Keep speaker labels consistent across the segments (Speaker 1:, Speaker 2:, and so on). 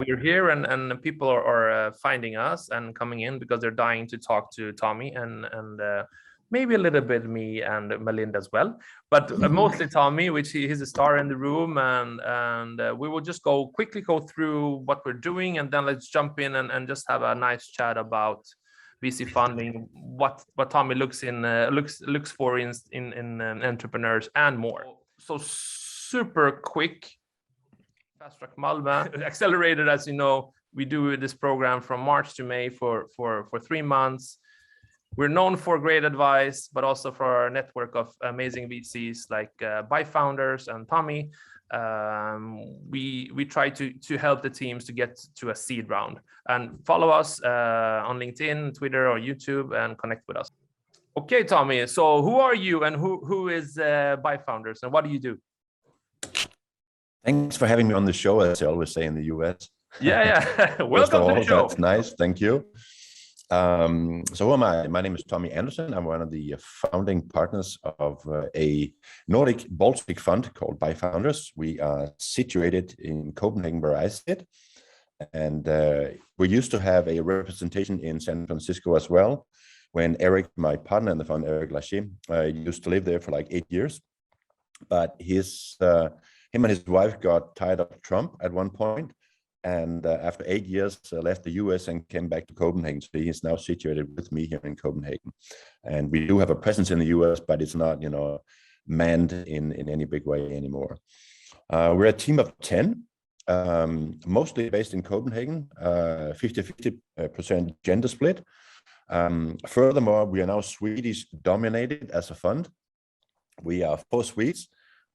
Speaker 1: we're here, and people are finding us and coming in because they're dying to talk to Tommy and maybe a little bit me and Melinda as well, but mostly Tommy, which he's a star in the room, and we will just quickly go through what we're doing, and then let's jump in and just have a nice chat about VC funding, what Tommy looks for in entrepreneurs and more. So super quick, Fast Track Malmö accelerated, as you know, we do this program from March to May for 3 months. We're known for great advice, but also for our network of amazing VCs like byFounders and Tommy. We try to help the teams to get to a seed round. And follow us on LinkedIn, Twitter, or YouTube, and connect with us. Okay, Tommy. So who are you, and who is byFounders, and what do you do?
Speaker 2: Thanks for having me on the show, as I always say in the US.
Speaker 1: Yeah. Welcome to the show.
Speaker 2: That's nice. Thank you. So who am I? My name is Tommy Andersen. I'm one of the founding partners of a Nordic Baltic fund called byFounders. We are situated in Copenhagen, where I sit. And we used to have a representation in San Francisco as well, when Eric, my partner in the fund, Eric Lachey, used to live there for like 8 years. But him and his wife got tired of Trump at one point, and after 8 years left the US and came back to Copenhagen. So he is now situated with me here in Copenhagen, and we do have a presence in the US, but it's not, manned in any big way anymore. We're a team of 10, mostly based in Copenhagen, 50-50% gender split. Furthermore, we are now Swedish dominated as a fund. We are 4 Swedes,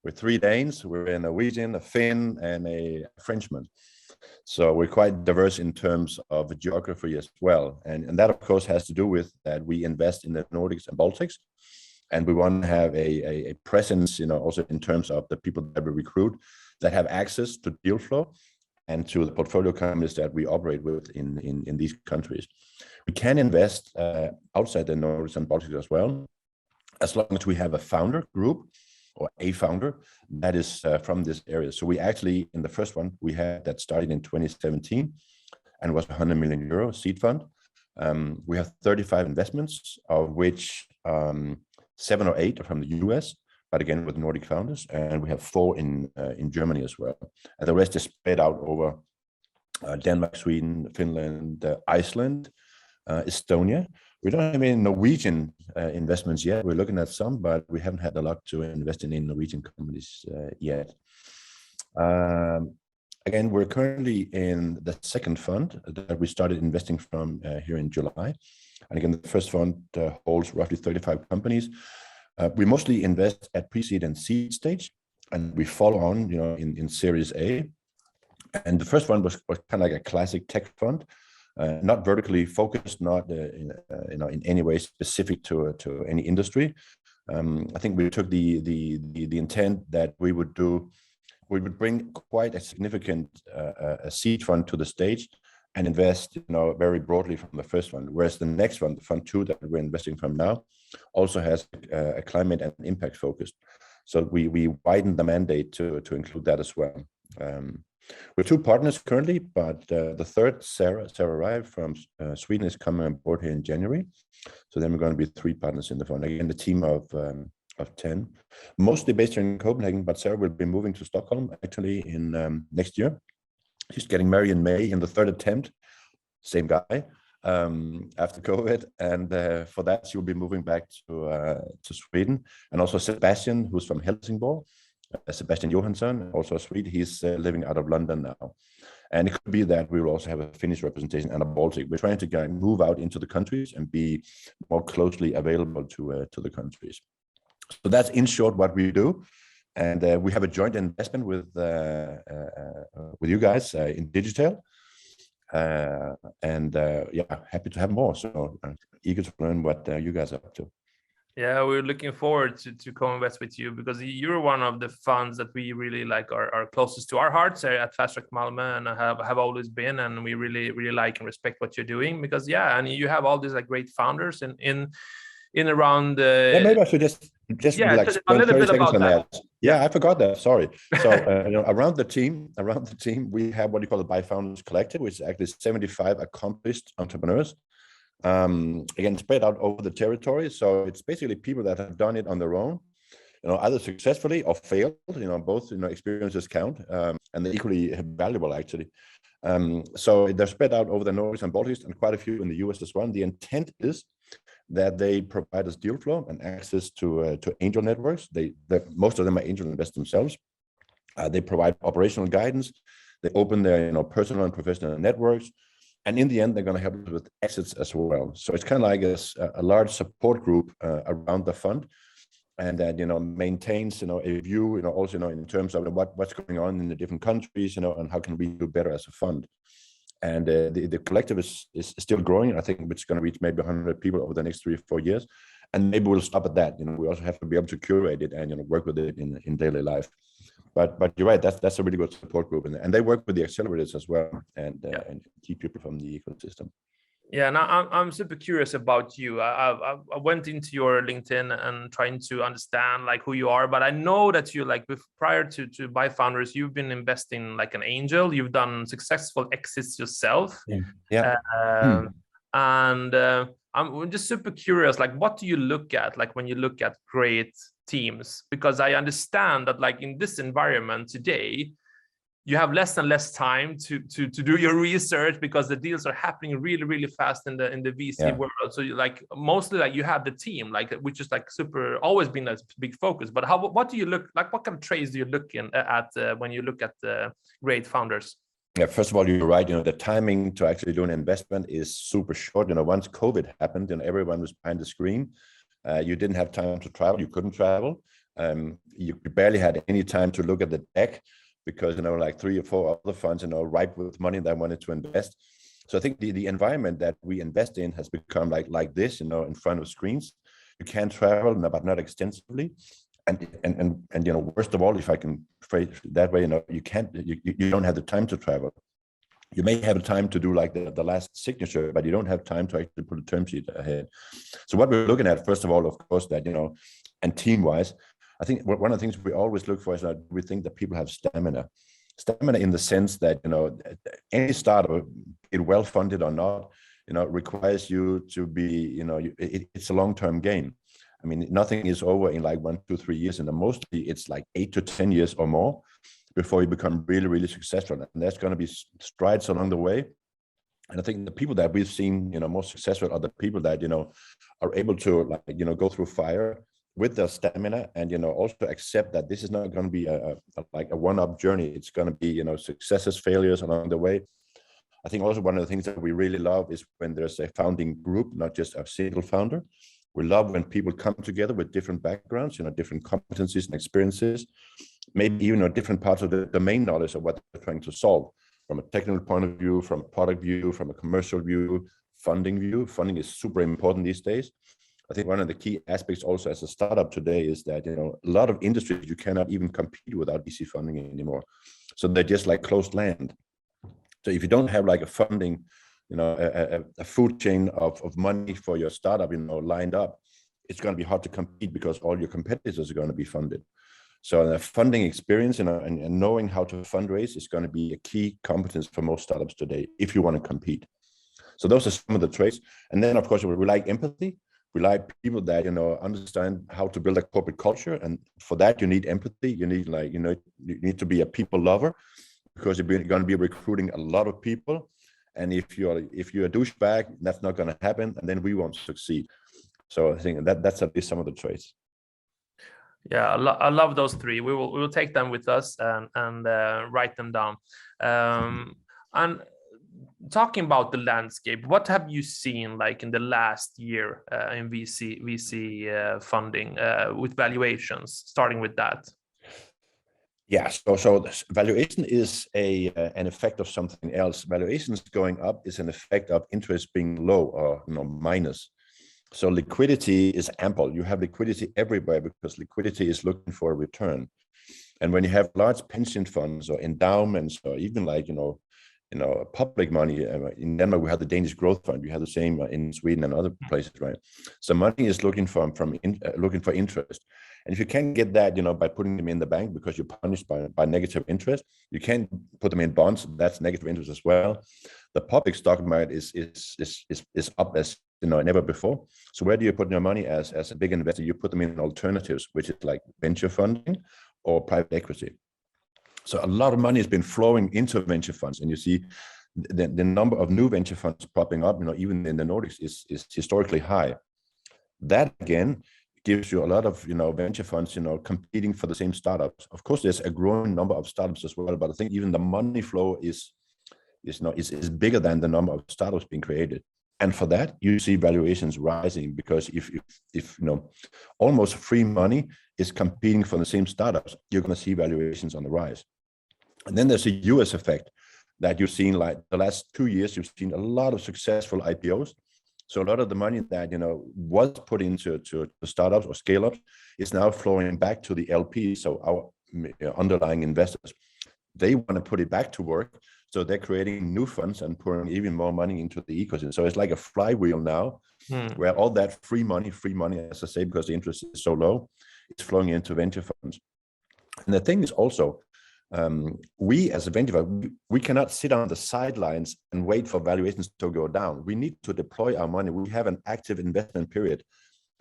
Speaker 2: we're 3 Danes, we're a Norwegian, a Finn, and a Frenchman. So we're quite diverse in terms of geography as well. And that, of course, has to do with that we invest in the Nordics and Baltics. And we want to have a presence, also in terms of the people that we recruit that have access to deal flow and to the portfolio companies that we operate with in these countries. We can invest outside the Nordics and Baltics as well, as long as we have a founder group or a founder that is from this area. So we actually, in the first one, we had that started in 2017 and was 100 million euro seed fund. We have 35 investments, of which 7 or 8 are from the US, but again with Nordic founders, and we have 4 in Germany as well. And the rest is spread out over Denmark, Sweden, Finland, Iceland, Estonia. We don't have any Norwegian investments yet. We're looking at some, but we haven't had the luck to invest in Norwegian companies yet. Again, we're currently in the second fund that we started investing from here in July. And again, the first fund holds roughly 35 companies. We mostly invest at pre-seed and seed stage, and we follow on, in Series A. And the first one was kind of like a classic tech fund. Not vertically focused, not in any way specific to any industry. I think we took the intent that we would bring quite a significant seed fund to the stage and invest very broadly from the first one, whereas the next one, the fund 2 that we're investing from now, also has a climate and impact focus. So we widened the mandate to include that as well. We're 2 partners currently, but the third, Sarah Rai from Sweden, is coming on board here in January. So then we're going to be 3 partners in the fund. Again, the team of 10, mostly based here in Copenhagen, but Sarah will be moving to Stockholm actually in next year. She's getting married in May in the 3rd attempt, same guy, after COVID. And for that, she will be moving back to Sweden. And also Sebastian, who's from Helsingborg. Sebastian Johansson, also a Swede, he's living out of London now. And it could be that we will also have a Finnish representation and a Baltic. We're trying to move out into the countries and be more closely available to the countries. So that's in short what we do. And we have a joint investment with you guys in digital. Happy to have more. So eager to learn what you guys are up to.
Speaker 1: Yeah, we're looking forward to co-invest with you, because you're one of the funds that we really like, are closest to our hearts at Fast Track Malmö, and have always been, and we really like and respect what you're doing, because and you have all these great founders in around.
Speaker 2: Maybe I should just Just
Speaker 1: Yeah,
Speaker 2: like
Speaker 1: a
Speaker 2: spend
Speaker 1: little
Speaker 2: 30
Speaker 1: bit
Speaker 2: seconds
Speaker 1: about
Speaker 2: on
Speaker 1: that.
Speaker 2: that. Yeah, I forgot that. Sorry. So around the team, we have what you call the byFounders Collective, which is actually 75 accomplished entrepreneurs. Again, spread out over the territory. So it's basically people that have done it on their own, either successfully or failed. Both experiences count, and they're equally valuable actually. So they're spread out over the Nordics and Baltics, and quite a few in the US as well. The intent is that they provide us deal flow and access to angel networks. Most of them are angel investors themselves. They provide operational guidance. They open their personal and professional networks, and in the end, they're going to help us with exits as well. So it's kind of like a large support group around the fund, and that maintains a view also in terms of what's going on in the different countries, and how can we do better as a fund. And the collective is still growing. I think it's going to reach maybe 100 people over the next 3 or 4 years, and maybe we'll stop at that. We also have to be able to curate it and work with it in daily life. But you're right. That's a really good support group, and they work with the accelerators as well, and keep people from the ecosystem.
Speaker 1: Yeah, and I'm super curious about you. I went into your LinkedIn and trying to understand like who you are, but I know that you prior to byFounders, you've been investing like an angel. You've done successful exits yourself.
Speaker 2: Yeah.
Speaker 1: And I'm just super curious, like what do you look at like when you look at great teams? Because I understand that like in this environment today, you have less and less time to do your research because the deals are happening really, really fast in the VC world. So you mostly you have the team, which is super always been a big focus. But what do you look like? What kind of trades do you look at when you look at the great founders?
Speaker 2: Yeah, first of all, you're right. The timing to actually do an investment is super short. Once COVID happened, everyone was behind the screen. You didn't have time to travel. You couldn't travel. You barely had any time to look at the deck, because 3 or 4 other funds ripe with money that wanted to invest. So I think the environment that we invest in has become like this, in front of screens. You can travel, but not extensively. And worst of all, if I can phrase it that way, you don't have the time to travel. You may have the time to do the last signature, but you don't have time to actually put a term sheet ahead. So what we're looking at, first of all, of course, that and team-wise, I think one of the things we always look for is that we think that people have stamina in the sense that, any startup, be it well-funded or not, requires you to be, it's a long-term game. I mean, nothing is over in 1, 2, 3 years, and mostly it's 8 to 10 years or more before you become really, really successful. And there's going to be strides along the way. And I think the people that we've seen, most successful are the people that, are able to go through fire with their stamina, and also accept that this is not going to be a one-up journey. It's going to be successes, failures along the way. I think also one of the things that we really love is when there's a founding group, not just a single founder. We love when people come together with different backgrounds, different competencies and experiences, maybe even different parts of the domain knowledge of what they're trying to solve, from a technical point of view, from a product view, from a commercial view, funding view. Funding is super important these days. I think one of the key aspects also as a startup today is that, a lot of industries you cannot even compete without VC funding anymore. So they're just like closed land. So if you don't have a funding, a food chain of money for your startup, lined up, it's going to be hard to compete because all your competitors are going to be funded. So the funding experience, and knowing how to fundraise is going to be a key competence for most startups today if you want to compete. So those are some of the traits. And then, of course, we like empathy. We like people that, understand how to build a corporate culture. And for that, you need empathy. You need you need to be a people lover, because you're going to be recruiting a lot of people. And if you're a douchebag, that's not going to happen. And then we won't succeed. So I think that's at least some of the traits.
Speaker 1: Yeah, I love those 3. We will take them with us and write them down. And talking about the landscape, what have you seen in the last year in VC funding with valuations? Starting with that.
Speaker 2: Yeah, so valuation is an effect of something else. Valuations going up is an effect of interest being low or minus. So liquidity is ample. You have liquidity everywhere because liquidity is looking for a return. And when you have large pension funds or endowments, or even public money. In Denmark, we have the Danish Growth Fund. We have the same in Sweden and other places, right? So money is looking for interest. And if you can't get that, by putting them in the bank because you're punished by negative interest, you can't put them in bonds. That's negative interest as well. The public stock market is up as never before. So where do you put your money as a big investor? You put them in alternatives, which is like venture funding or private equity. So a lot of money has been flowing into venture funds, and you see the number of new venture funds popping up, even in the Nordics is historically high. That again gives you a lot of venture funds competing for the same startups. Of course, there's a growing number of startups as well, but I think even the money flow is bigger than the number of startups being created. And for that, you see valuations rising, because if almost free money is competing for the same startups, you're going to see valuations on the rise. And then there's a US effect that you've seen, like the last 2 years, you've seen a lot of successful IPOs. So a lot of the money that was put into startups or scale-ups is now flowing back to the LP. So our underlying investors, they want to put it back to work. So they're creating new funds and pouring even more money into the ecosystem. So it's like a flywheel now, where all that free money, as I say, because the interest is so low, it's flowing into venture funds. And the thing is also, we as a venture fund, we cannot sit on the sidelines and wait for valuations to go down. We need to deploy our money. We have an active investment period,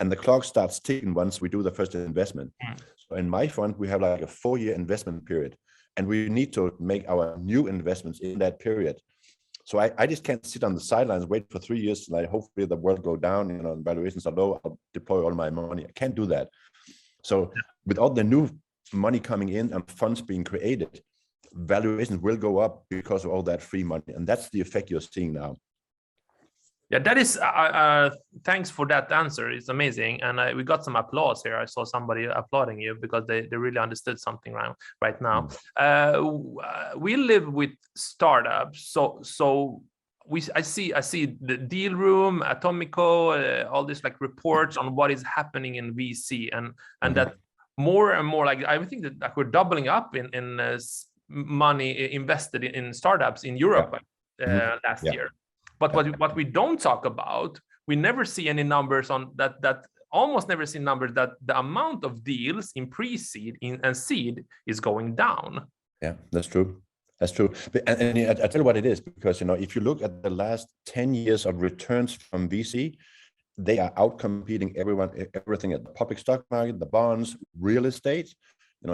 Speaker 2: and the clock starts ticking once we do the first investment. So in my fund, we have like a 4-year investment period, and we need to make our new investments in that period. So I just can't sit on the sidelines, wait for 3 years, like hopefully the world go down, and valuations are low, I'll deploy all my money. I can't do that. So with all the new money coming in and funds being created, valuations will go up because of all that free money, and that's the effect you're seeing now.
Speaker 1: Yeah, that is. Thanks for that answer. It's amazing, and we got some applause here. I saw somebody applauding you because they really understood something right now. We live with startups, so I see the Deal Room, Atomico, all these like reports on what is happening in VC, and that more and more, like I think that we're doubling up in money invested in startups in Europe last year. But what we don't talk about, we never see any numbers on that almost never see numbers that the amount of deals in pre-seed and seed is going down.
Speaker 2: Yeah, that's true. That's true. And I tell you what it is, because if you look at the last 10 years of returns from VC, they are outcompeting everything at the public stock market, the bonds, real estate,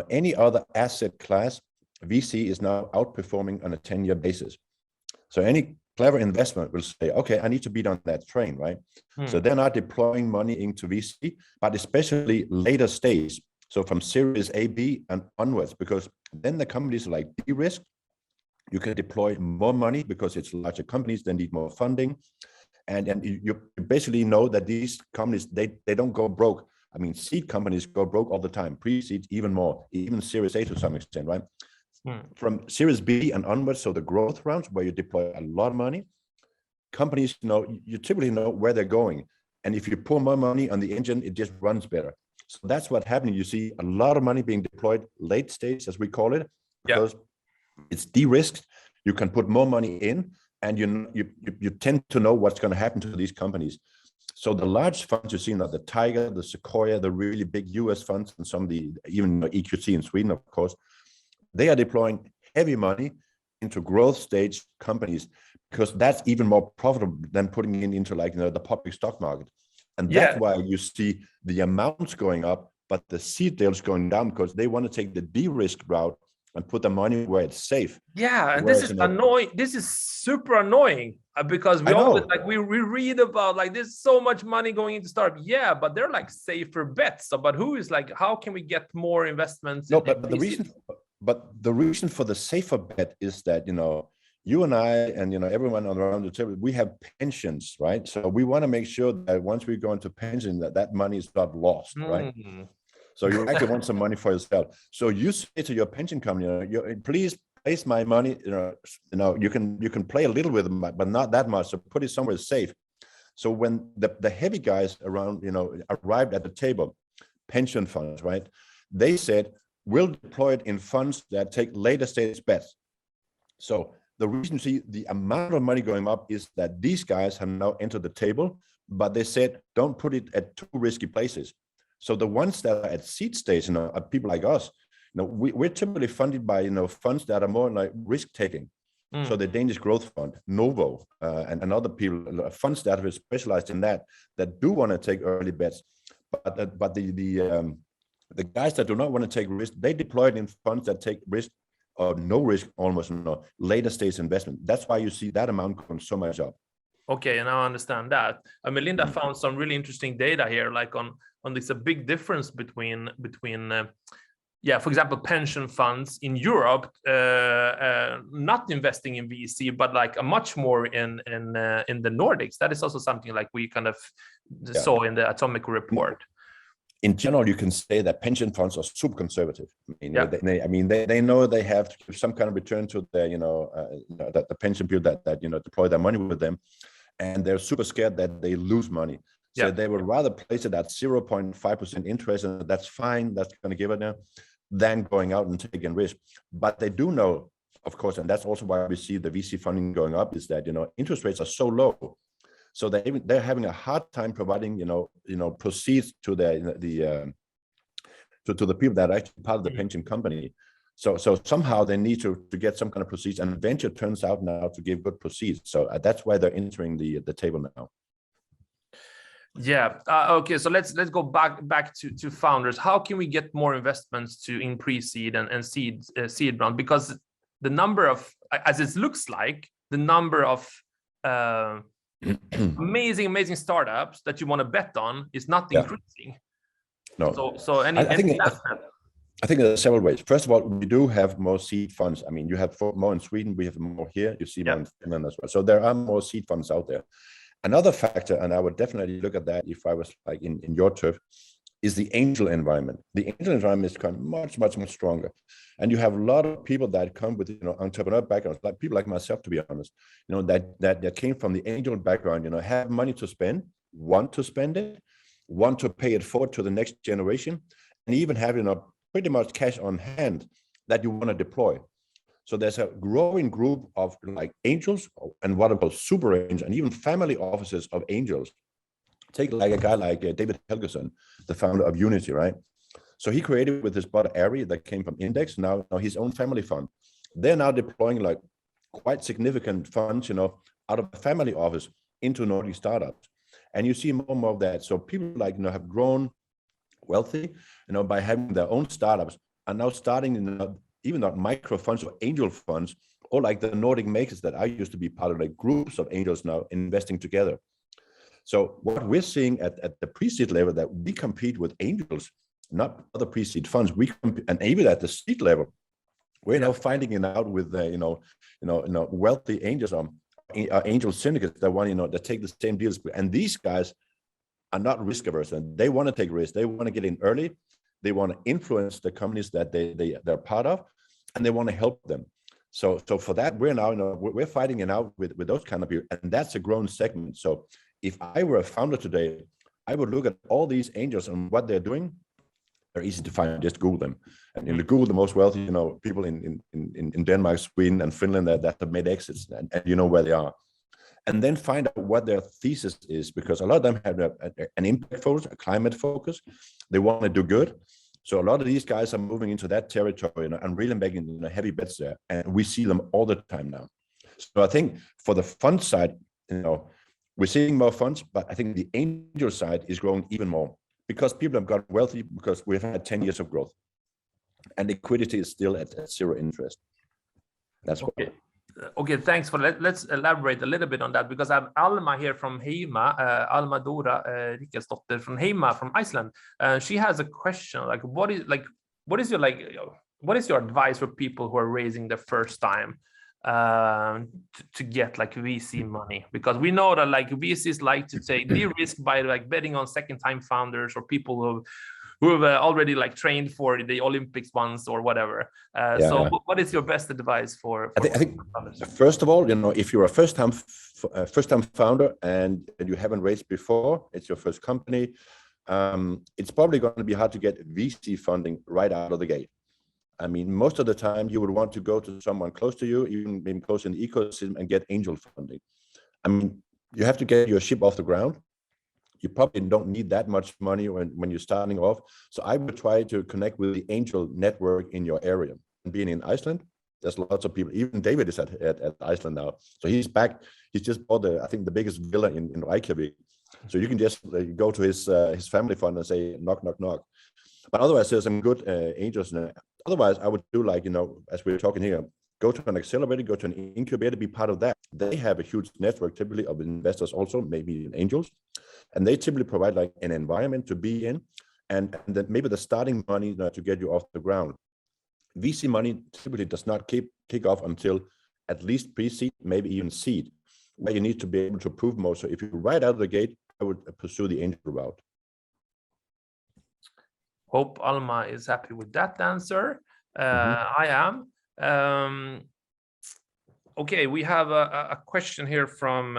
Speaker 2: any other asset class. VC is now outperforming on a 10-year basis. So any clever investment will say, okay, I need to beat on that train, right? So they're not deploying money into VC, but especially later stage. So from Series A, B and onwards, because then the companies are like de-risked. You can deploy more money because it's larger companies, they need more funding. And you basically know that these companies, they don't go broke. I mean, seed companies go broke all the time, pre-seed even more, even Series A to some extent, right? From Series B and onwards, so the growth rounds where you deploy a lot of money, companies, you typically know where they're going. And if you pour more money on the engine, it just runs better. So that's what happened. You see a lot of money being deployed late stage, as we call it, because it's de-risked. You can put more money in, and you tend to know what's going to happen to these companies. So the large funds you see now, the Tiger, the Sequoia, the really big US funds, and some of the even EQT in Sweden, of course, they are deploying heavy money into growth stage companies, because that's even more profitable than putting it into the public stock market. And that's why you see the amounts going up, but the seed deals going down, because they want to take the de-risk route and put the money where it's safe.
Speaker 1: Yeah, and this is annoying. This is super annoying, because we always we read about there's so much money going into startup. Yeah, but they're like safer bets. So, but who is how can we get more investments?
Speaker 2: No, but the reason for the safer bet is that you and I and everyone around the table, we have pensions, right? So we want to make sure that once we go into pension, that money is not lost, right? So you actually want some money for yourself. So you say to your pension company, please place my money. You can play a little with them, but not that much. So put it somewhere safe. So when the heavy guys around, arrived at the table, pension funds, right? They said, we'll deploy it in funds that take later stage bets. So the reason you see the amount of money going up is that these guys have now entered the table, but they said, don't put it at too risky places. So the ones that are at seed stage, are people like us. We're typically funded by, funds that are more like risk taking. So the Danish Growth Fund, Novo, and other people, funds that are specialized in that do want to take early bets. But the guys that do not want to take risk, they deploy it in funds that take risk or no risk, almost later stage investment. That's why you see that amount going so much up.
Speaker 1: Okay, and I understand that. Melinda found some really interesting data here, like on this a big difference between for example, pension funds in Europe not investing in VC, but like a much more in the Nordics. That is also something like we kind of saw in the Atomic report.
Speaker 2: In general, you can say that pension funds are super conservative. They know they have to give some kind of return to their, the pension people that deploy their money with them, and they're super scared that they lose money. So they would rather place it at 0.5% interest, and that's fine. That's going to give it now, than going out and taking risk. But they do know, of course, and that's also why we see the VC funding going up, is that interest rates are so low. So they're having a hard time providing, proceeds to the people that are actually part of the pension company. So somehow they need to get some kind of proceeds, and venture turns out now to give good proceeds. So that's why they're entering the table now.
Speaker 1: Yeah. Okay. So let's go back to founders. How can we get more investments in pre-seed and seed round? Because the number of, as it looks like, the number of amazing startups that you want to bet on is not increasing.
Speaker 2: No.
Speaker 1: So
Speaker 2: I think there are several ways. First of all, we do have more seed funds. I mean, you have more in Sweden, we have more here. You see more in Finland as well. So there are more seed funds out there. Another factor, and I would definitely look at that if I was like in your turf, is the angel environment. The angel environment is kind of much more stronger, and you have a lot of people that come with entrepreneur backgrounds, like people like myself, to be honest, that came from the angel background, have money to spend, want to spend it, want to pay it forward to the next generation, and even have pretty much cash on hand that you want to deploy. So there's a growing group of like angels and what are called super angels, and even family offices of angels. Take like a guy like David Helgeson, the founder of Unity, right? So he created with his brother Ari, that came from Index, now his own family fund. They're now deploying like quite significant funds, out of a family office into Nordic startups. And you see more and more of that. So people like, have grown wealthy, by having their own startups, are now starting even not micro funds or angel funds, or like the Nordic makers that I used to be part of, like groups of angels now investing together. So what we're seeing at the pre-seed level, that we compete with angels, not other pre-seed funds. We compete, and even at the seed level, we're now finding it out with wealthy angels, angel syndicates that want that take the same deals, and these guys are not risk averse, and they want to take risks. They want to get in early. They want to influence the companies that they're part of, and they want to help them. So for that, we're now we're fighting it out with those kind of people, and that's a growing segment. So if I were a founder today, I would look at all these angels and what they're doing. They're easy to find. Just Google them, and Google the most wealthy people in Denmark, Sweden, and Finland that have made exits, and you know where they are. And then find out what their thesis is, because a lot of them have an impact focus, a climate focus. They want to do good. So a lot of these guys are moving into that territory, and really making heavy bets there. And we see them all the time now. So I think for the fund side, we're seeing more funds, but I think the angel side is growing even more, because people have got wealthy, because we've had 10 years of growth, and liquidity is still at zero interest. That's
Speaker 1: okay. Why. Okay, thanks for that. Let's elaborate a little bit on that, because I have Alma here from Heima, Alma Dora Rickesdotter from Heima from Iceland. She has a question like, what is your advice for people who are raising their first time to get like VC money? Because we know that like VCs like to take the risk by like betting on second-time founders or people who have already like trained for the Olympics once or whatever. What is your best advice for
Speaker 2: I think first of all, if you're a first-time founder and you haven't raised before, it's your first company, it's probably going to be hard to get VC funding right out of the gate. I mean, most of the time you would want to go to someone close to you, even being close in the ecosystem, and get angel funding. I mean, you have to get your ship off the ground. You probably don't need that much money when you're starting off. So I would try to connect with the angel network in your area. And being in Iceland, there's lots of people. Even David is at Iceland now. So he's back. He's just bought I think the biggest villa in Reykjavik. So you can just go to his family fund and say, knock, knock, knock. But otherwise, there's some good angels. Otherwise, I would do like, as we're talking here, go to an accelerator, go to an incubator, be part of that. They have a huge network typically of investors also, maybe angels. And they typically provide like an environment to be in, and then maybe the starting money to get you off the ground. VC money typically does not kick off until at least pre-seed, maybe even seed, where you need to be able to prove more. So if you're right out of the gate, I would pursue the angel route.
Speaker 1: Hope Alma is happy with that answer. I am. Okay, we have a question here from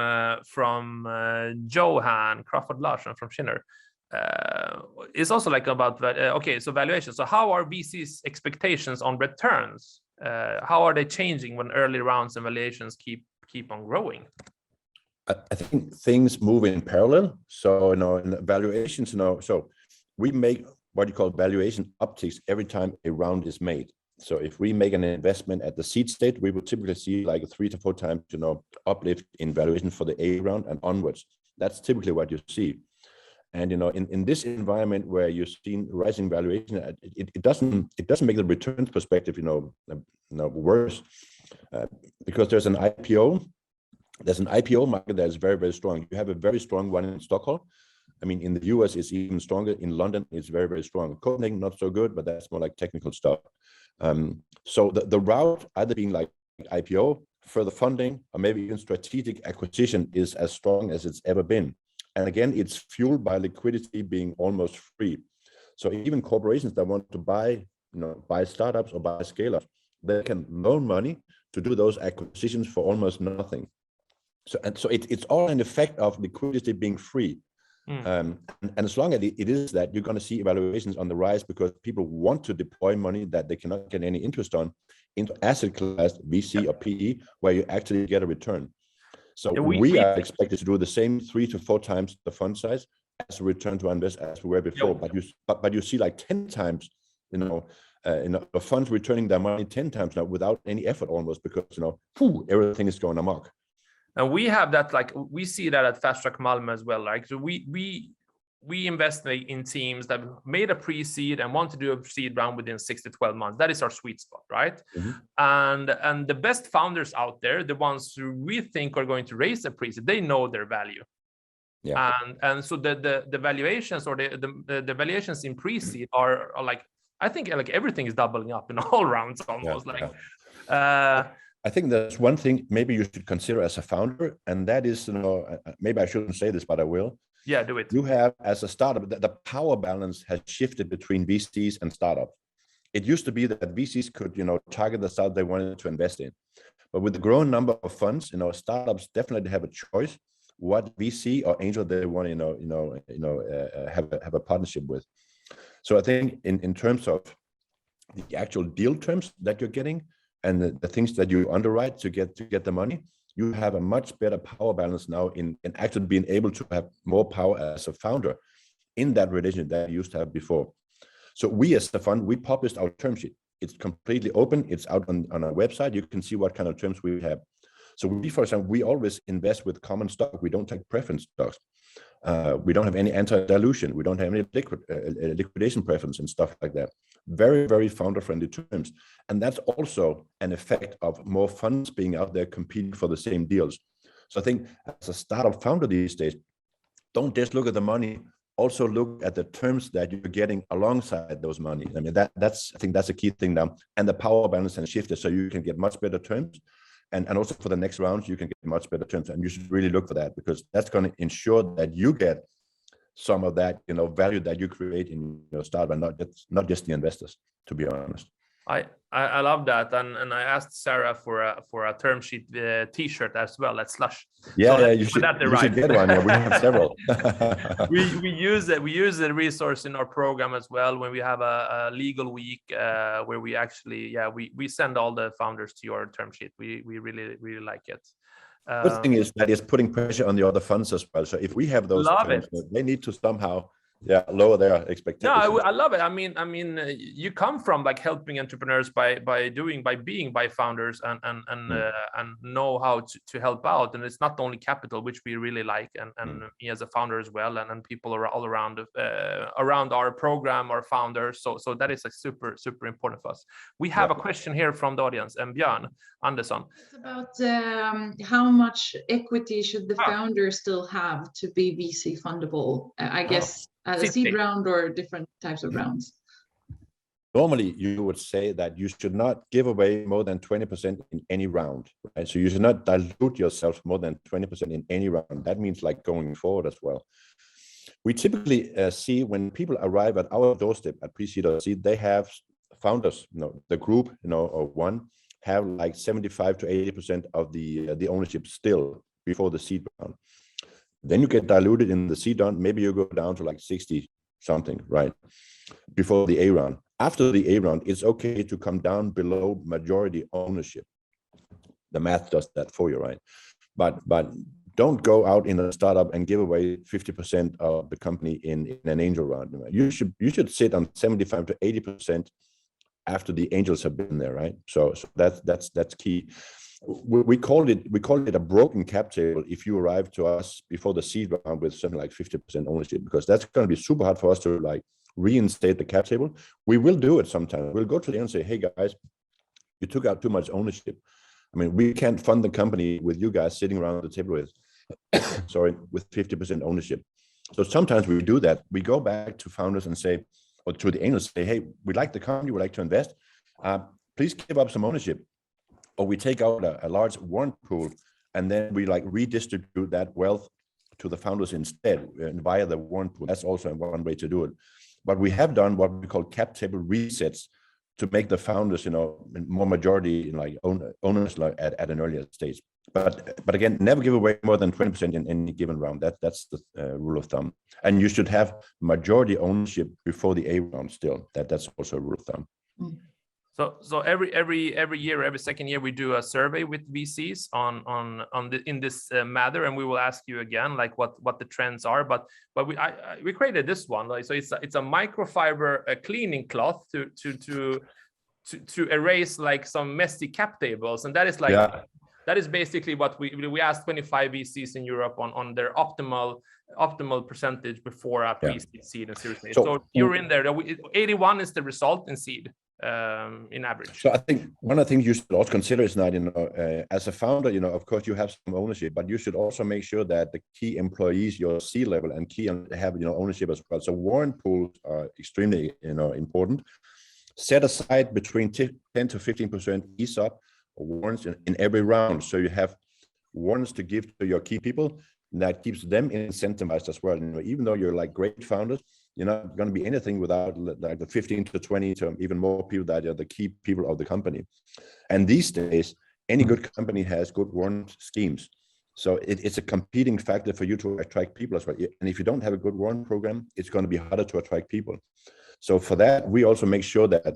Speaker 1: Johan Crawford Larsen from Shinner. It's also like about okay, so valuation. So how are VC's expectations on returns? How are they changing when early rounds and valuations keep on growing?
Speaker 2: I think things move in parallel. So in valuations, so we make what you call valuation upticks every time a round is made. So if we make an investment at the seed state, we will typically see like a 3 to 4 times, uplift in valuation for the A round and onwards. That's typically what you see. And in this environment where you're seeing rising valuation, it doesn't make the returns perspective worse, because there's an IPO. There's an IPO market that is very, very strong. You have a very strong one in Stockholm. I mean, in the US, it's even stronger. In London, it's very, very strong. Copenhagen, not so good, but that's more like technical stuff. So the route, either being like IPO, further funding, or maybe even strategic acquisition, is as strong as it's ever been. And again, it's fueled by liquidity being almost free. So even corporations that want to buy startups or buy scale-ups, they can loan money to do those acquisitions for almost nothing. So it's all an effect of liquidity being free. And as long as it is that, you're going to see evaluations on the rise, because people want to deploy money that they cannot get any interest on into asset class VC or PE, where you actually get a return. So we are expected to do the same 3 to 4 times the fund size as a return to invest as we were before. But you see like 10 times, the funds returning their money 10 times now without any effort almost, because everything is going amok.
Speaker 1: And we have that, like we see that at Fast Track Malmö as well. Like, so we invest in teams that made a pre-seed and want to do a seed round within 6 to 12 months. That is our sweet spot, right? And the best founders out there, the ones who we think are going to raise a pre-seed, they know their value. Yeah. And so the valuations or the valuations in pre-seed are like, I think like everything is doubling up in all rounds almost.
Speaker 2: I think there's one thing maybe you should consider as a founder, and that is, maybe I shouldn't say this, but I will.
Speaker 1: Yeah, do it.
Speaker 2: You have, as a startup, the power balance has shifted between VCs and startups. It used to be that VCs could, target the startup they wanted to invest in. But with the growing number of funds, startups definitely have a choice what VC or angel they want to, have a partnership with. So I think in terms of the actual deal terms that you're getting, and the things that you underwrite to get the money, you have a much better power balance now in actually being able to have more power as a founder in that relationship that you used to have before. So we as the fund, we published our term sheet. It's completely open. It's out on our website. You can see what kind of terms we have. So we, for example, we always invest with common stock. We don't take preference stocks. We don't have any anti-dilution. We don't have any liquidation preference and stuff like that. Very, very founder-friendly terms. And that's also an effect of more funds being out there competing for the same deals. So I think as a startup founder these days, don't just look at the money, also look at the terms that you're getting alongside those money. I mean, I think that's a key thing now. And the power balance has shifted, so you can get much better terms. And also for the next rounds, you can get much better terms, and you should really look for that, because that's going to ensure that you get some of that, value that you create in your startup, and not just the investors, to be honest.
Speaker 1: I love that, and I asked Sarah for a term sheet T-shirt as well at Slush.
Speaker 2: Yeah,
Speaker 1: so
Speaker 2: you should get one. Yeah, we have several.
Speaker 1: we use it. We use the resource in our program as well when we have a legal week where we actually we send all the founders to your term sheet. We really like it.
Speaker 2: Good thing is that it's putting pressure on the other funds as well. So if we have those terms, they need to somehow lower their expectations.
Speaker 1: No, I love it. I mean, you come from like helping entrepreneurs by being byFounders and know how to help out. And it's not only capital, which we really like, and me as a founder as well, and people are all around our program, our founders. So that is like super important for us. We have a question here from the audience, and Björn Andersen.
Speaker 3: It's about how much equity should the founder still have to be VC fundable? I guess. At a seed round or different types of rounds?
Speaker 2: Normally, you would say that you should not give away more than 20% in any round, right? So you should not dilute yourself more than 20% in any round. That means like going forward as well. We typically see when people arrive at our doorstep at pre-seed or seed, they have founders, the group, or one, have like 75 to 80% of the ownership still before the seed round. Then you get diluted in the seed round. Maybe you go down to like 60 something, right? Before the A round. After the A round, it's okay to come down below majority ownership. The math does that for you, right? But don't go out in a startup and give away 50% of the company in an angel round. You should sit on 75 to 80% after the angels have been there, right? So that's key. We call it a broken cap table if you arrive to us before the seed round with something like 50% ownership, because that's going to be super hard for us to like reinstate the cap table. We will do it sometime. We'll go to the end and say, hey guys, you took out too much ownership. I mean, we can't fund the company with you guys sitting around the table with, with 50% ownership. So sometimes we do that. We go back to founders and say, or to the angels, say, hey, we like the company, we'd like to invest. Please give up some ownership. Or we take out a large warrant pool, and then we like redistribute that wealth to the founders instead via the warrant pool. That's also one way to do it. But we have done what we call cap table resets to make the founders, more majority like owners like at an earlier stage. But again, never give away more than 20% in any given round. That's the rule of thumb. And you should have majority ownership before the A round still. That's also a rule of thumb.
Speaker 3: Mm.
Speaker 1: So every year, every second year, we do a survey with VCs in this matter, and we will ask you again like what the trends are. But we created this one, like, so it's a microfiber cleaning cloth to erase like some messy cap tables, and that is like that is basically what we asked 25 VCs in Europe on their optimal percentage before a pre-seed, seed, and Series A. So you're in there. 81 is the result in seed. In average.
Speaker 2: So I think one of the things you should also consider is not, as a founder, of course you have some ownership, but you should also make sure that the key employees, your C-level and key have, ownership as well. So warrant pools are extremely, important. Set aside between 10 to 15% ESOP warrants in every round. So you have warrants to give to your key people, and that keeps them incentivized as well. Even though you're like great founders, you're not going to be anything without like the 15 to 20 to even more people that are the key people of the company. And these days, any good company has good warrant schemes. So it's a competing factor for you to attract people as well. And if you don't have a good warrant program, it's going to be harder to attract people. So for that, we also make sure that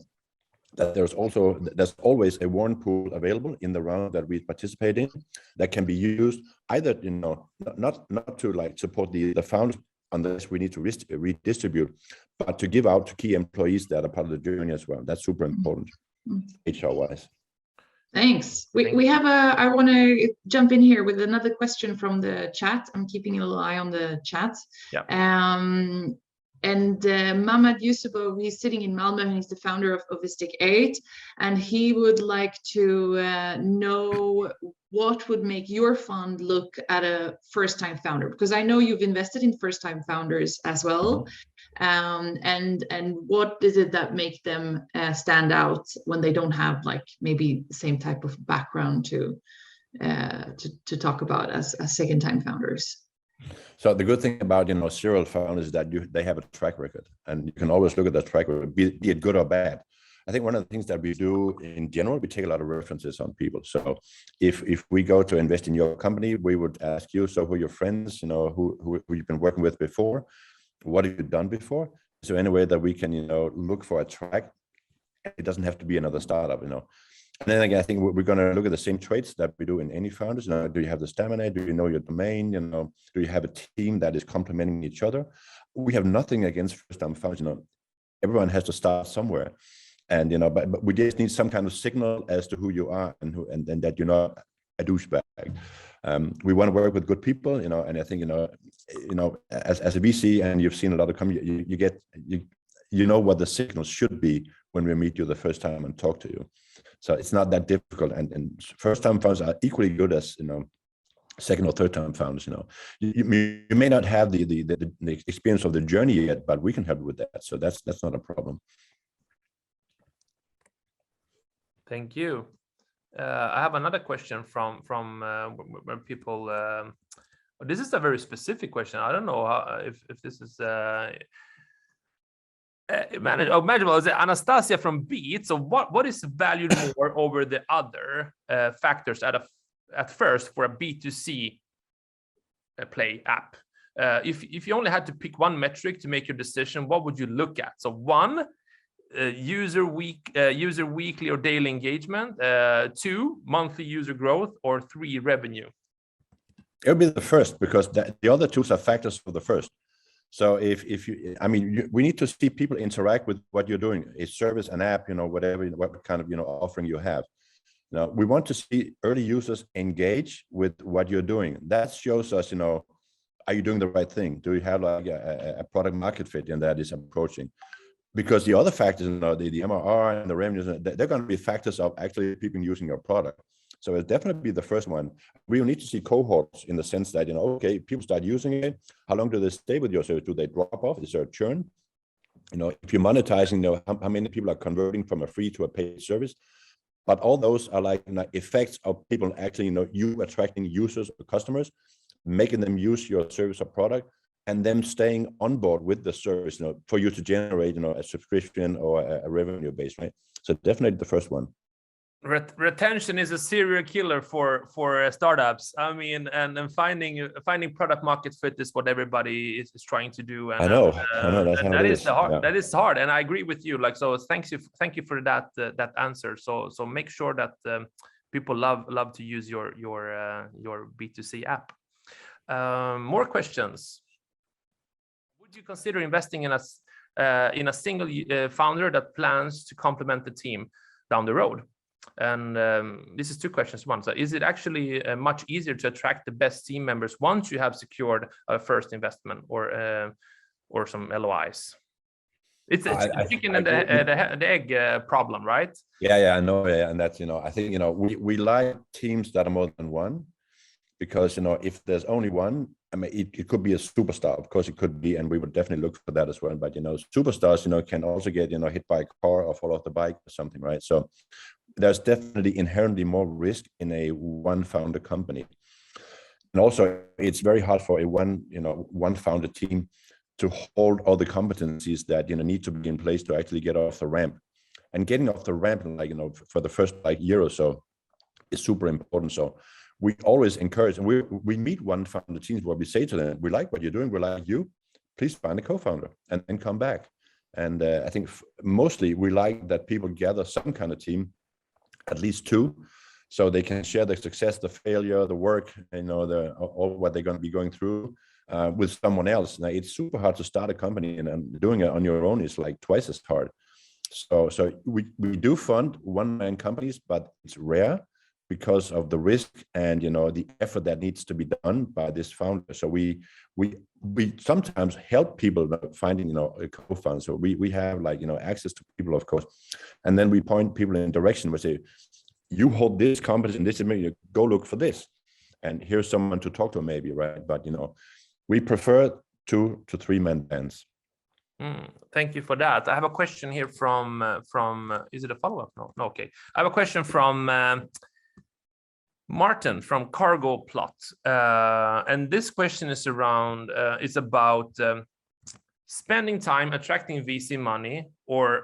Speaker 2: there's always a warrant pool available in the round that we participate in that can be used either, not to like support the founders, unless we need to redistribute, but to give out to key employees that are part of the journey as well. That's super important, HR-wise.
Speaker 3: Thanks. We have I want to jump in here with another question from the chat. I'm keeping a little eye on the chat.
Speaker 1: Yeah.
Speaker 3: And Mamad Yusubo, he's sitting in Malmö, and he's the founder of Ovistic 8, and he would like to know what would make your fund look at a first-time founder, because I know you've invested in first-time founders as well. And what is it that make them stand out when they don't have like maybe the same type of background to talk about as second-time founders?
Speaker 2: So the good thing about serial founders is that they have a track record, and you can always look at that track record, be it good or bad. I think one of the things that we do in general, we take a lot of references on people. So if we go to invest in your company, we would ask you, so who are your friends, you know, who you've been working with before? What have you done before? Is there any way that we can, you know, look for a track? It doesn't have to be another startup, you know. And then again, I think we're going to look at the same traits that we do in any founders. You know, do you have the stamina? Do you know your domain? You know, do you have a team that is complementing each other? We have nothing against first-time founders. You know, everyone has to start somewhere, and you know, but we just need some kind of signal as to who you are and that you're not a douchebag. We want to work with good people, you know, and I think you know, as a VC, and you've seen a lot of companies, you know what the signals should be when we meet you the first time and talk to you. So it's not that difficult, and first-time founders are equally good as, you know, second or third-time founders. You know, you may not have the experience of the journey yet, but we can help you with that. So that's not a problem.
Speaker 1: Thank you. I have another question from where people. This is a very specific question. I don't know if this is. Manageable. Is it Anastasia from Beat? So what is valued more over the other factors at first for a B2C play app? If you only had to pick one metric to make your decision, what would you look at? So one, user weekly or daily engagement, 2, monthly user growth, or 3, revenue.
Speaker 2: It'll be the first, because the other two are factors for the first. So if you, I mean, we need to see people interact with what you're doing, a service, an app, you know, whatever, what kind of, you know, offering you have. Now, we want to see early users engage with what you're doing. That shows us, you know, are you doing the right thing? Do you have like a product market fit, and that is approaching? Because the other factors, you know, the MRR and the revenues, they're going to be factors of actually people using your product. So it'll definitely be the first one. We will need to see cohorts in the sense that, you know, okay, people start using it. How long do they stay with your service? Do they drop off? Is there a churn? You know, if you're monetizing, you know, how many people are converting from a free to a paid service? But all those are like, you know, effects of people actually, you know, you attracting users or customers, making them use your service or product, and them staying on board with the service, you know, for you to generate, you know, a subscription or a revenue base, right? So definitely the first one.
Speaker 1: Retention is a serial killer for startups. I mean, and finding product market fit is what everybody is trying to do. And
Speaker 2: I know that is
Speaker 1: hard.
Speaker 2: Yeah.
Speaker 1: That is hard, and I agree with you. Like, so thank you for that answer. So make sure that people love to use your B2C app. More questions. Would you consider investing in a single founder that plans to complement the team down the road? And this is 2 questions. One, so is it actually much easier to attract the best team members once you have secured a first investment or some LOIs? It's a chicken and the egg problem, right?
Speaker 2: Yeah, I know. Yeah, and that's, you know, I think, you know, we like teams that are more than one, because, you know, if there's only one, I mean, it could be a superstar, of course it could be, and we would definitely look for that as well. But, you know, superstars, you know, can also get, you know, hit by a car or fall off the bike or something, right? So there's definitely inherently more risk in a one founder company. And also it's very hard for a one founder team to hold all the competencies that, you know, need to be in place to actually get off the ramp. And getting off the ramp, like, you know, for the first like year or so is super important. So we always encourage, and we meet one founder teams where we say to them, we like what you're doing, we like you, please find a co-founder and come back. And I think mostly we like that people gather some kind of team, at least 2, so they can share the success, the failure, the work, you know, all what they're going to be going through with someone else. Now, it's super hard to start a company, and doing it on your own is like twice as hard. So we do fund one-man companies, but it's rare because of the risk and, you know, the effort that needs to be done by this founder. So we sometimes help people finding, you know, a co-founder. So we have, like, you know, access to people, of course, and then we point people in direction. We say, you hold this competence and this, go look for this, and here's someone to talk to, maybe, right? But, you know, we prefer 2 to 3 man bands.
Speaker 1: Thank you for that. I have a question here from is it a follow-up? No, okay. I have a question from Martin from Cargo Plot, and this question is around it's about spending time attracting VC money or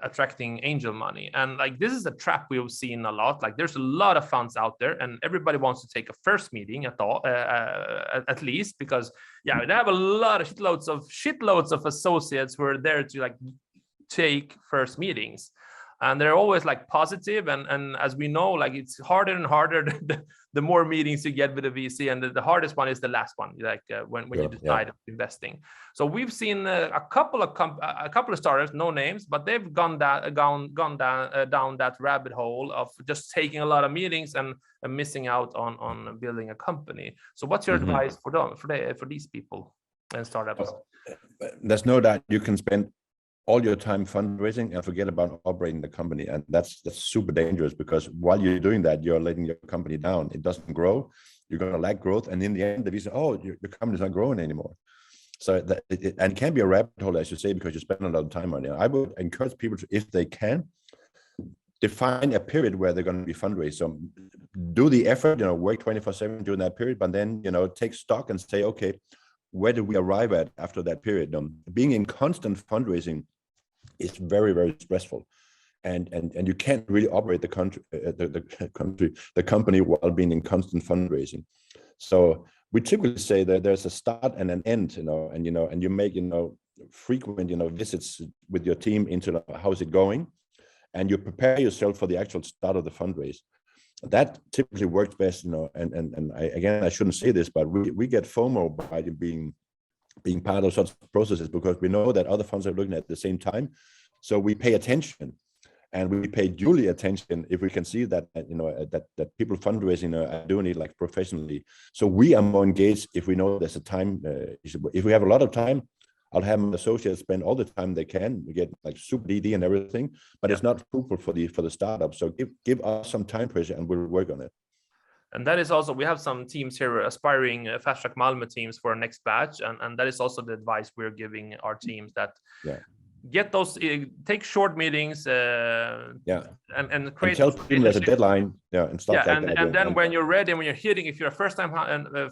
Speaker 1: attracting angel money. And like, this is a trap we've seen a lot. Like, there's a lot of funds out there, and everybody wants to take a first meeting at least, because they have a lot of shitloads of associates who are there to like take first meetings. And they're always like positive, and as we know, like, it's harder and harder the more meetings you get with a VC, and the hardest one is the last one, like when you decide investing. So we've seen a couple of startups, no names, but they've gone down that rabbit hole of just taking a lot of meetings and missing out on building a company. So what's your advice for these people and startups?
Speaker 2: There's no doubt you can spend all your time fundraising and forget about operating the company, and that's super dangerous, because while you're doing that, you're letting your company down. It doesn't grow. You're going to lack growth, and in the end, the VC, your company's not growing anymore. So and it can be a rabbit hole, as you say, because you spend a lot of time on it. I would encourage people to, if they can, define a period where they're going to be fundraised. So do the effort, work 24/7 during that period, but then take stock and say, okay, where do we arrive at after that period? Being in constant fundraising is very, very stressful, and you can't really operate the company while being in constant fundraising. So we typically say that there's a start and an end, and you make frequent visits with your team into how's it going, and you prepare yourself for the actual start of the fundraise. That typically works best, and I shouldn't say this, but we get FOMO by being part of such processes, because we know that other funds are looking at the same time. So we pay attention, and we pay duly attention if we can see that that people fundraising are doing it like professionally. So we are more engaged if we know there's a time. If we have a lot of time, I'll have my associates spend all the time they can. We get like super DD and everything, but it's not fruitful for the startup. So give us some time pressure, and we'll work on it.
Speaker 1: And that is also, we have some teams here, aspiring Fast Track Malmö teams for our next batch, and that is also the advice we're giving our teams, that get those, take short meetings, and create,
Speaker 2: and tell people there's a deadline, and stuff like that.
Speaker 1: And then when you're ready, when you're hitting, if you're a first-time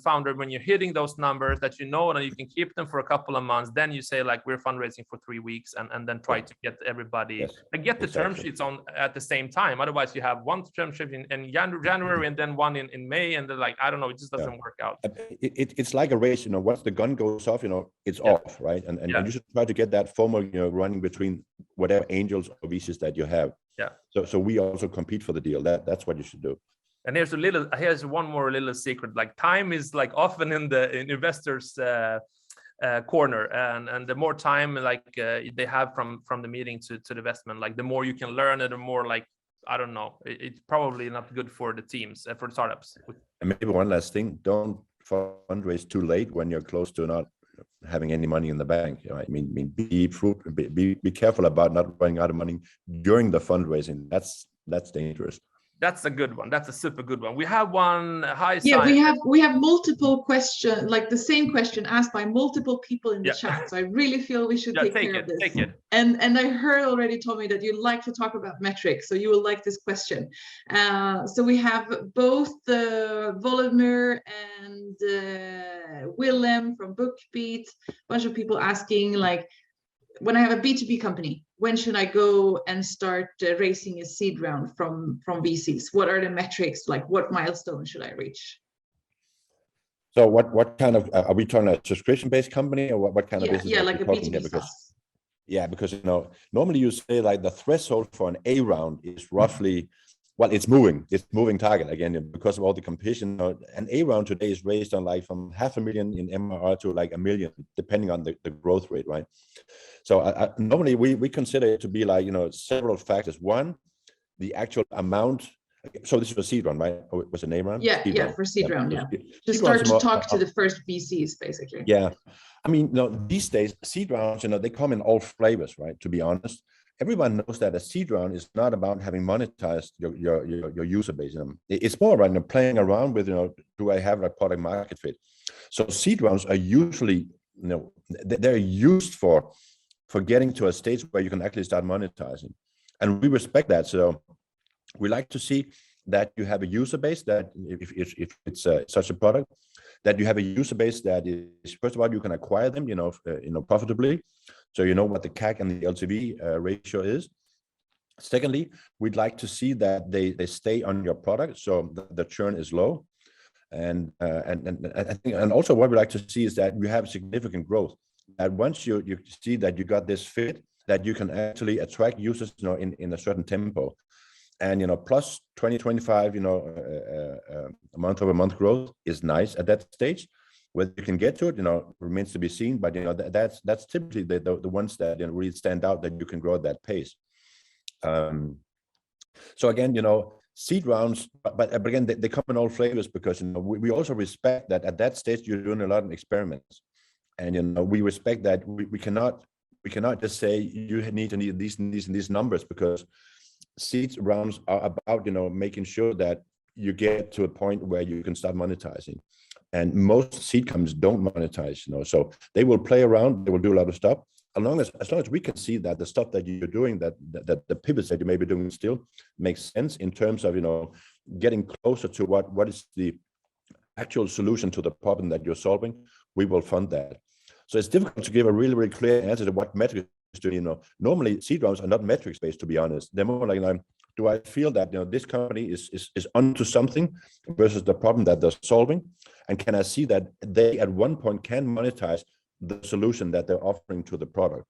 Speaker 1: founder, when you're hitting those numbers that and you can keep them for a couple of months, then you say like, we're fundraising for 3 weeks, and then try to get everybody and get the term sheets on at the same time. Otherwise, you have one term sheet in January and then one in May, and then like, I don't know, it just doesn't work out.
Speaker 2: It's like a race, once the gun goes off, it's off, right? And you should try to get that FOMO, running between whatever angels or VCs that you have. So we also compete for the deal. That's what you should do.
Speaker 1: And here's one more little secret. Like, time is like often in investors' corner, and the more time they have from the meeting to the investment, like the more you can learn, and the more like, I don't know, it's probably not good for the teams, for startups.
Speaker 2: And maybe one last thing: don't fundraise too late when you're close to not having any money in the bank. Be careful about not running out of money during the fundraising. That's dangerous.
Speaker 1: That's a good one. That's a super good one. We have one high.
Speaker 3: Yeah, we have multiple questions, like the same question asked by multiple people in the chat. So I really feel we should take care of this.
Speaker 1: Take it.
Speaker 3: And I heard already, Tommy, that you like to talk about metrics, so you will like this question. So we have both Volodymyr and Willem from BookBeat, a bunch of people asking, like, when I have a B2B company, when should I go and start raising a seed round from VCs? What are the metrics? Like, what milestone should I reach?
Speaker 2: So what kind of, are we talking a subscription-based company, or what kind of business?
Speaker 3: Yeah, like a B2B SaaS.
Speaker 2: Because normally you say like the threshold for an A round is roughly, well, it's moving target again, because of all the competition. An A round today is raised on like from $500,000 in MRR to like $1 million, depending on the growth rate, right? So normally we consider it to be like, several factors. One, the actual amount. So this is a seed round, right? Or it was an A round?
Speaker 3: For seed round, to start to talk to the first VCs, basically.
Speaker 2: Yeah. I mean, these days, seed rounds, they come in all flavors, right? To be honest. Everyone knows that a seed round is not about having monetized your user base. It's more about playing around with, do I have a product market fit? So seed rounds are usually, they're used for getting to a stage where you can actually start monetizing. And we respect that. So we like to see that you have a user base, that if it's such a product, that you have a user base that is, first of all, you can acquire them, profitably. So you know what the CAC and the LTV ratio is. Secondly, we'd like to see that they stay on your product, so the churn is low. And I think, and also what we like to see is that you have significant growth. That once you see that you got this fit, that you can actually attract users, in a certain tempo, and plus 20-25, month-over-month growth is nice at that stage. Whether you can get to it, remains to be seen. But that's typically the ones that really stand out, that you can grow at that pace. So again, seed rounds, but again, they come in all flavors, because we also respect that at that stage you're doing a lot of experiments, and we respect that we cannot just say you need to need these and these numbers, because seed rounds are about making sure that you get to a point where you can start monetizing. And most seed companies don't monetize, so they will play around, they will do a lot of stuff. As long as we can see that the stuff that you're doing, that the pivots that you may be doing still makes sense in terms of getting closer to what is the actual solution to the problem that you're solving, we will fund that. So it's difficult to give a really, really clear answer to what metrics do. Normally seed rounds are not metrics based, to be honest. They're more like, do I feel that this company is onto something versus the problem that they're solving, and can I see that they at one point can monetize the solution that they're offering to the product?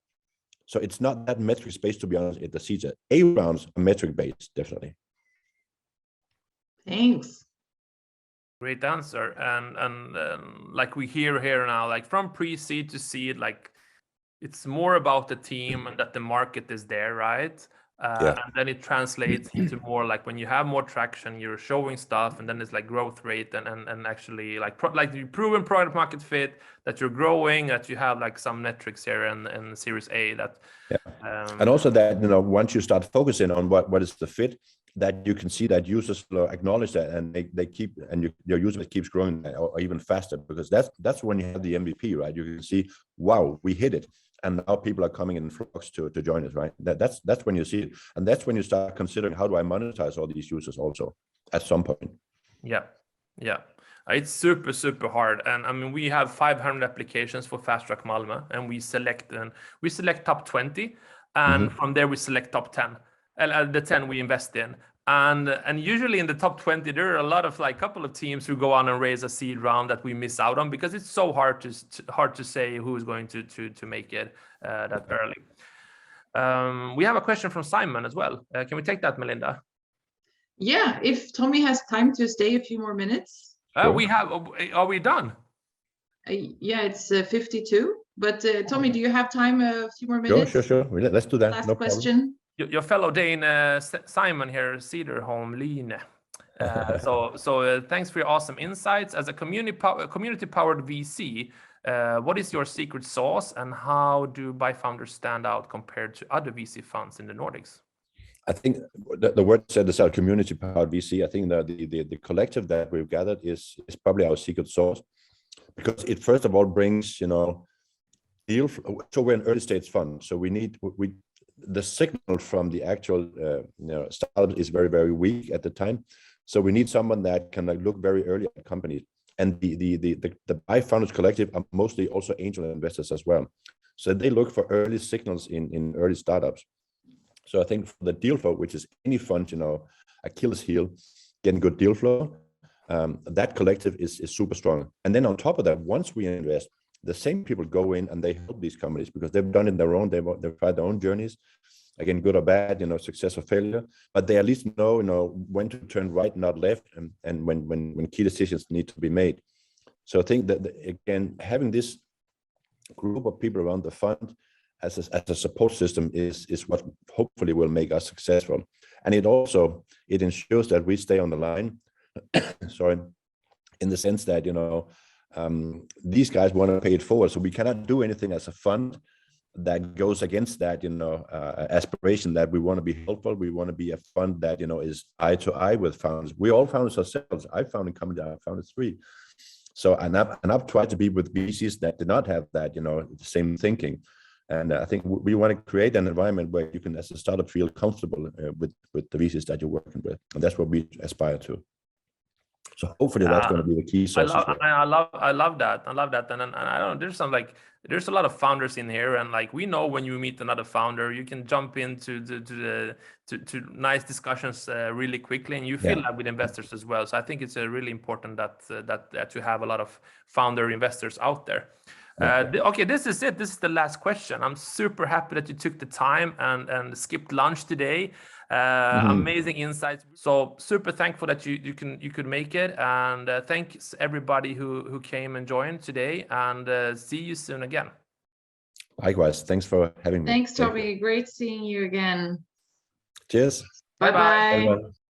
Speaker 2: So it's not that metrics based, to be honest. The seeds A rounds are metric based, definitely.
Speaker 3: Thanks.
Speaker 1: Great answer. And like we hear here now, like from pre-seed to seed, like it's more about the team and that the market is there, right?
Speaker 2: Yeah.
Speaker 1: And then it translates into more like when you have more traction, you're showing stuff, and then it's like growth rate and actually like you proven product market fit, that you're growing, that you have like some metrics here in Series A that.
Speaker 2: Yeah. And also that once you start focusing on what is the fit, that you can see that users acknowledge that, and they keep, and your user base keeps growing, or even faster, because that's when you have the MVP, right? You can see, wow, we hit it. And now people are coming in flocks to join us, right? That's when you see it, and that's when you start considering, how do I monetize all these users also at some point.
Speaker 1: Yeah, it's super hard, and I mean we have 500 applications for Fast Track Malmö, and we select top 20, and from there we select top 10, the 10 we invest in. And usually in the top 20, there are a lot of like couple of teams who go on and raise a seed round that we miss out on, because it's so hard to say who is going to make it that early. We have a question from Simon as well. Can we take that, Melinda?
Speaker 3: Yeah, if Tommy has time to stay a few more minutes.
Speaker 1: Sure. We have. Are we done?
Speaker 3: Yeah, it's 52. But Tommy, do you have time a few more minutes?
Speaker 2: Sure. Let's do that.
Speaker 3: Last
Speaker 2: no
Speaker 3: question.
Speaker 2: Problem.
Speaker 1: Your fellow Dane, Simon here, Cederholm Line. So thanks for your awesome insights. As a community-powered VC, what is your secret sauce, and how do byFounders stand out compared to other VC funds in the Nordics?
Speaker 2: I think the word said is our community-powered VC. I think that the collective that we've gathered is probably our secret sauce, because it first of all brings deal. So we're an early stage fund, so the signal from the actual startup is very, very weak at the time. So we need someone that can look very early at companies. And the byFounders collective are mostly also angel investors as well. So they look for early signals in early startups. So I think for the deal flow, which is any fund, Achilles heel, getting good deal flow, that collective is super strong. And then on top of that, once we invest, the same people go in and they help these companies, because they've done it their own, they've tried their own journeys, again, good or bad, success or failure, but they at least know, when to turn right, not left, and when key decisions need to be made. So I think that again, having this group of people around the fund as a support system is what hopefully will make us successful. And it ensures that we stay on the line, sorry, in the sense that, these guys want to pay it forward. So we cannot do anything as a fund that goes against that, aspiration that we want to be helpful. We want to be a fund that, is eye to eye with founders. We all founders ourselves. I founded company, I founded 3. So, and I've tried to be with VCs that did not have that, the same thinking. And I think we want to create an environment where you can, as a startup, feel comfortable with the VCs that you're working with. And that's what we aspire to. So hopefully that's going to be the key sauce.
Speaker 1: I love that. I love that. And I don't know, there's a lot of founders in here, and like we know when you meet another founder, you can jump into to nice discussions really quickly, and you feel that with investors as well. So I think it's really important that you have a lot of founder investors out there. Okay, this is it. This is the last question. I'm super happy that you took the time and skipped lunch today. Amazing insights. So super thankful that you could make it, and thanks everybody who came and joined today, and see you soon again.
Speaker 2: Likewise, thanks for having me.
Speaker 3: Thanks, Tommy. Great seeing you again.
Speaker 2: Cheers.
Speaker 3: Bye bye.